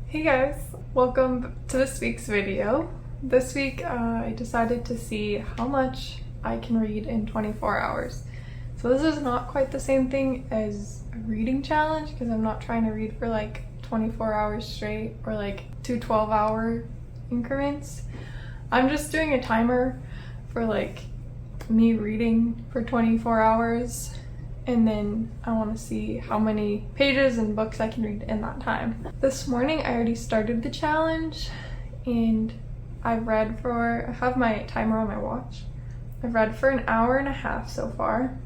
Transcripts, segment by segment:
Hey guys, welcome to this week's video. This week I decided to see how much I can read in 24 hours. So this is not quite the same thing as a reading challenge because I'm not trying to read for like 24 hours straight or like two 12-hour increments. I'm just doing a timer for like me reading for 24 hours. And then I want to see how many pages and books I can read in that time. This morning I already started the challenge and I have my timer on my watch. I've read for an hour and a half so far.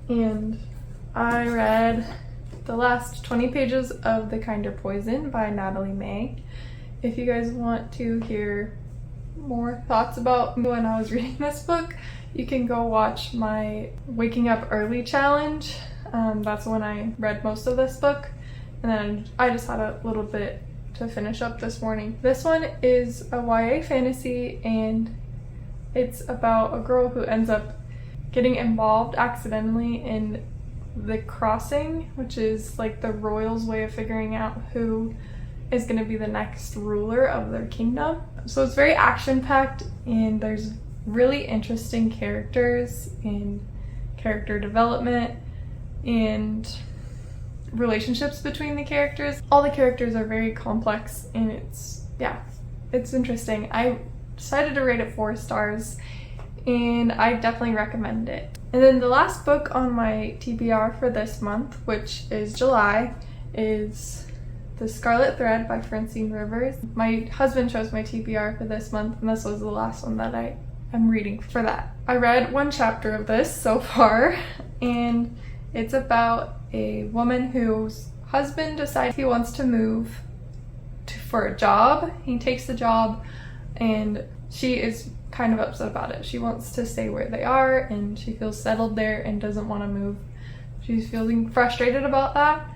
And I read the last 20 pages of The Kinder Poison by Natalie. If you guys want to hear more thoughts about when I was reading this book, you can go watch my Waking Up Early challenge. That's when I read most of this book. And then I just had a little bit to finish up this morning. This one is a YA fantasy and it's about a girl who ends up getting involved accidentally in the Crossing, which is like the royals' way of figuring out who is going to be the next ruler of their kingdom. So it's very action-packed and there's really interesting characters and character development and relationships between the characters. All the characters are very complex and it's interesting. I decided to rate it 4 stars and I definitely recommend it. And then the last book on my TBR for this month, which is July, is The Scarlet Thread by Francine. My husband chose my TBR for this month and this was the last one that I'm reading for that. I read 1 chapter of this so far and it's about a woman whose husband decides he wants to move for a job. He takes the job and she is kind of upset about it. She wants to stay where they are and she feels settled there and doesn't want to move. She's feeling frustrated about that.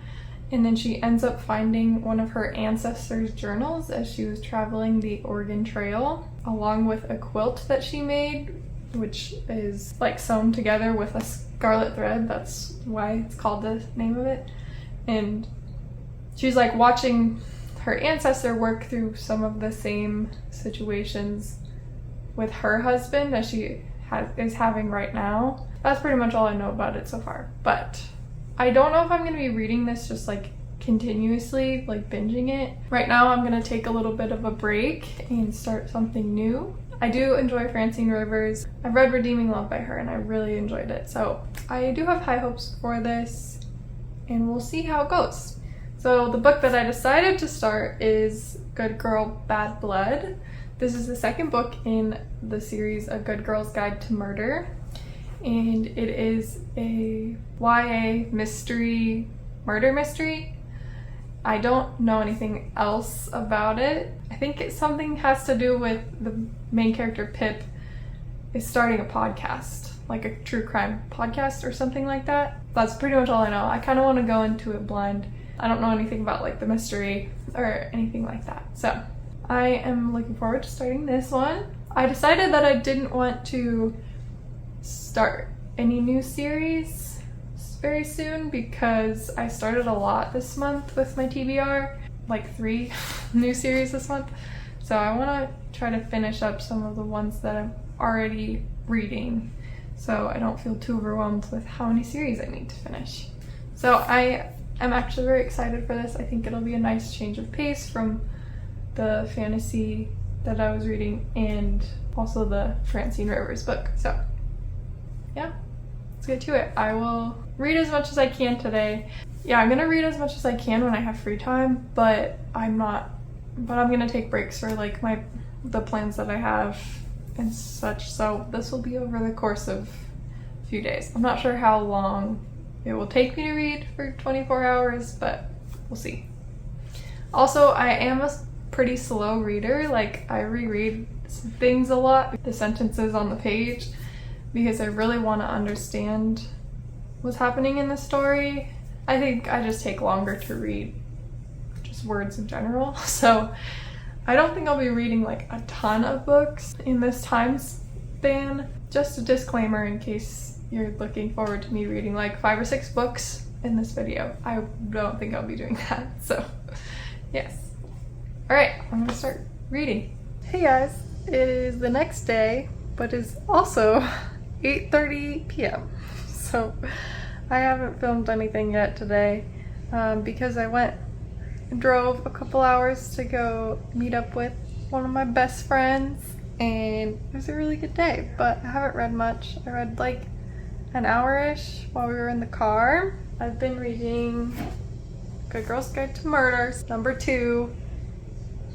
And then she ends up finding one of her ancestors' journals as she was traveling the Oregon Trail, along with a quilt that she made, which is like sewn together with a scarlet thread. That's why it's called the name of it. And she's like watching her ancestor work through some of the same situations with her husband as she is having right now. That's pretty much all I know about it so far. But I don't know if I'm going to be reading this just like continuously, like binging it. Right now I'm going to take a little bit of a break and start something new. I do enjoy Francine Rivers. I've read Redeeming Love by her and I really enjoyed it. So I do have high hopes for this and we'll see how it goes. So the book that I decided to start is Good Girl, Bad Blood. This is the second book in the series A Good Girl's Guide to Murder. And it is a YA mystery, murder mystery. I don't know anything else about it. I think something has to do with the main character, Pip, is starting a podcast, like a true crime podcast or something like that. That's pretty much all I know. I kind of want to go into it blind. I don't know anything about like the mystery or anything like that. So I am looking forward to starting this one. I decided that I didn't want to start any new series very soon because I started a lot this month with my TBR, like 3 new series this month. So I want to try to finish up some of the ones that I'm already reading so I don't feel too overwhelmed with how many series I need to finish. So I am actually very excited for this. I think it'll be a nice change of pace from the fantasy that I was reading and also the Francine Rivers book. So yeah, let's get to it. I will read as much as I can today. Yeah, I'm gonna read as much as I can when I have free time, but I'm gonna take breaks for like the plans that I have and such. So this will be over the course of a few days. I'm not sure how long it will take me to read for 24 hours, but we'll see. Also, I am a pretty slow reader. Like I reread things a lot, the sentences on the page, because I really want to understand what's happening in the story. I think I just take longer to read just words in general. So I don't think I'll be reading like a ton of books in this time span. Just a disclaimer in case you're looking forward to me reading like 5 or 6 books in this video. I don't think I'll be doing that. So yes. Alright, I'm gonna start reading. Hey guys, it is the next day, but it's also 8:30 p.m. So I haven't filmed anything yet today because I went and drove a couple hours to go meet up with one of my best friends, and it was a really good day, but I haven't read much. I read like an hour-ish while we were in the car. I've been reading Good Girl's Guide to Murder, number 2,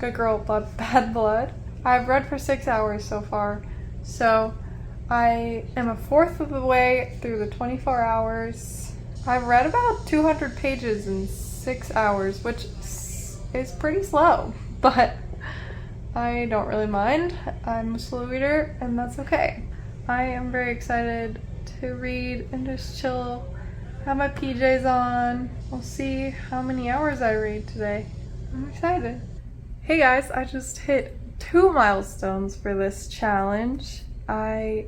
Good Girl, Bad Blood. I've read for 6 hours so far, so I am a fourth of the way through the 24 hours. I've read about 200 pages in 6 hours, which is pretty slow, but I don't really mind. I'm a slow reader, and that's okay. I am very excited to read and just chill, have my PJs on. We'll see how many hours I read today. I'm excited. Hey guys, I just hit 2 milestones for this challenge. I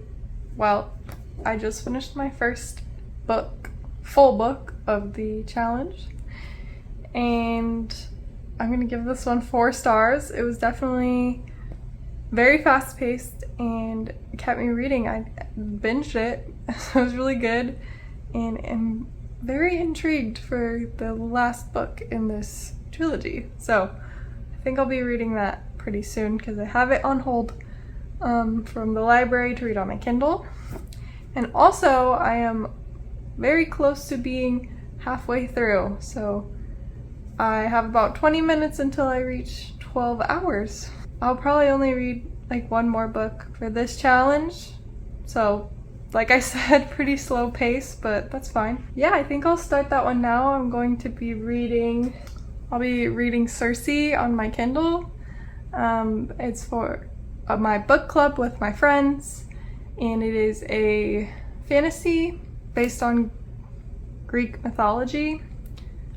just finished my first full book of the challenge, and I'm gonna give this one 4 stars. It was definitely very fast-paced and kept me reading. I binged it, so it was really good, and I'm very intrigued for the last book in this trilogy. So I think I'll be reading that pretty soon because I have it on hold from the library to read on my Kindle. And also I am very close to being halfway through, so I have about 20 minutes until I reach 12 hours. I'll probably only read like 1 more book for this challenge, so like I said, pretty slow pace, but that's fine. Yeah, I think I'll start that one now. I'll be reading Circe on my Kindle. It's for my book club with my friends, and it is a fantasy based on Greek mythology.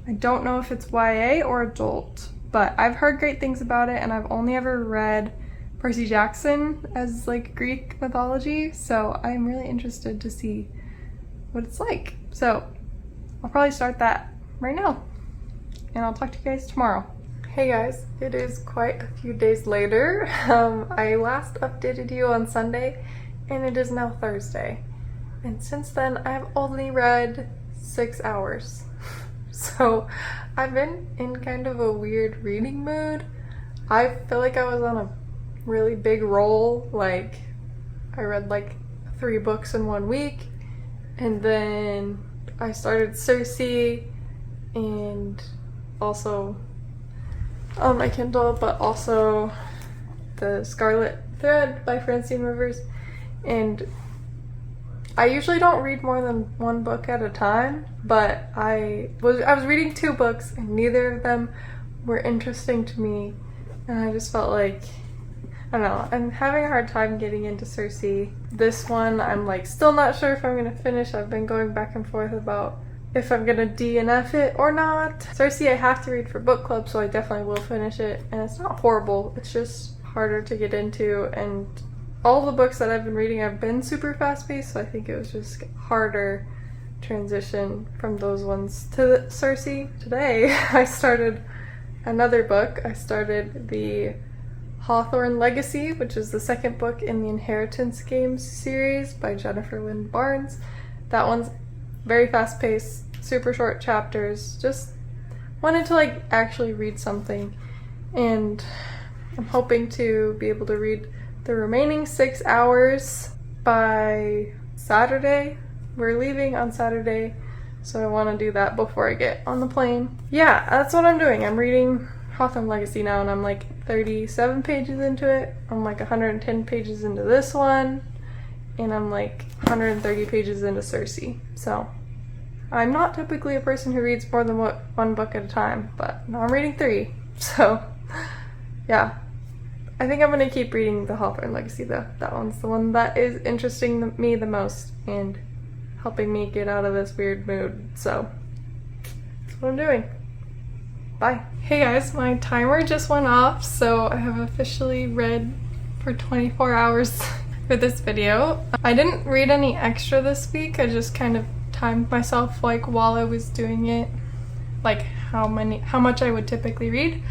I don't know if it's YA or adult, but I've heard great things about it, and I've only ever read Percy Jackson as like Greek mythology, so I'm really interested to see what it's like. So I'll probably start that right now, and I'll talk to you guys tomorrow. Hey guys, it is quite a few days later. I last updated you on Sunday, and it is now Thursday. And since then, I've only read 6 hours. So I've been in kind of a weird reading mood. I feel like I was on a really big roll. Like, I read like 3 books in 1 week, and then I started Circe, and also on my Kindle, but also the Scarlet Thread by Francine Rivers. And I usually don't read more than 1 book at a time, but I was reading 2 books, and neither of them were interesting to me, and I just felt like, I don't know, I'm having a hard time getting into Circe. This one, I'm like still not sure if I'm gonna finish. I've been going back and forth about if I'm gonna DNF it or not. Circe I have to read for book club, so I definitely will finish it, and it's not horrible, it's just harder to get into, and all the books that I've been reading have been super fast-paced, so I think it was just harder transition from those ones to Circe. Today I started another book. I started the Hawthorne Legacy, which is the 2nd book in the Inheritance Games series by Jennifer Lynn Barnes. That one's very fast-paced, super short chapters. Just wanted to like actually read something, and I'm hoping to be able to read the remaining 6 hours by Saturday. We're leaving on Saturday, so I want to do that before I get on the plane. Yeah, that's what I'm doing. I'm reading Hawthorne Legacy now, and I'm like 37 pages into it. I'm like 110 pages into this one, and I'm like 130 pages into Circe. So I'm not typically a person who reads more than 1 book at a time, but now I'm reading 3. So yeah, I think I'm going to keep reading the Hawthorne Legacy though. That one's the one that is interesting me the most and helping me get out of this weird mood. So that's what I'm doing. Bye. Hey guys, my timer just went off, so I have officially read for 24 hours for this video. I didn't read any extra this week. I just kind of timed myself like while I was doing it, like how much I would typically read.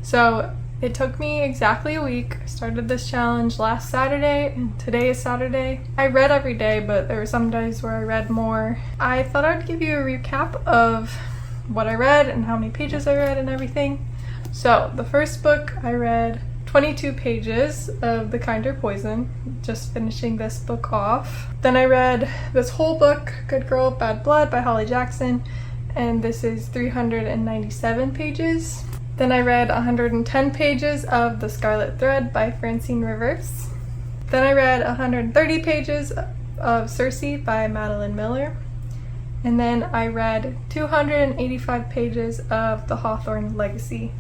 So It took me exactly a week. I started this challenge last Saturday and today is Saturday. I read every day, but there were some days where I read more. I thought I'd give you a recap of what I read and how many pages I read and everything. So the first book I read 22 pages of The Kinder Poison, just finishing this book off. Then I read this whole book, Good Girl, Bad Blood by Holly Jackson, and this is 397 pages. Then I read 110 pages of The Scarlet Thread by Francine. Then I read 130 pages of Circe by Madeline. And then I read 285 pages of The Hawthorne Legacy.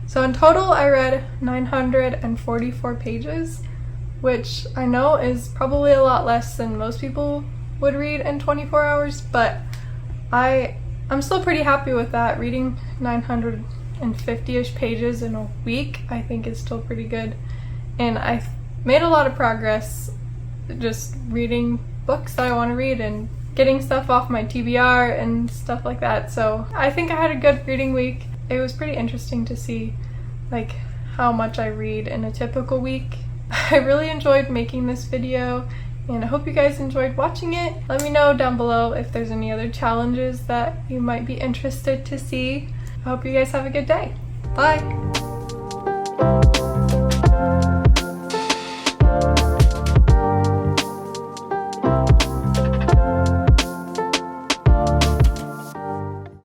So in total I read 944 pages, which I know is probably a lot less than most people would read in 24 hours, but I'm still pretty happy with that. Reading 950-ish pages in a week I think is still pretty good, and I've made a lot of progress just reading books that I want to read and getting stuff off my TBR and stuff like that. So I think I had a good reading week. It was pretty interesting to see like how much I read in a typical week. I really enjoyed making this video and I hope you guys enjoyed watching it. Let me know down below if there's any other challenges that you might be interested to see. I hope you guys have a good day. Bye!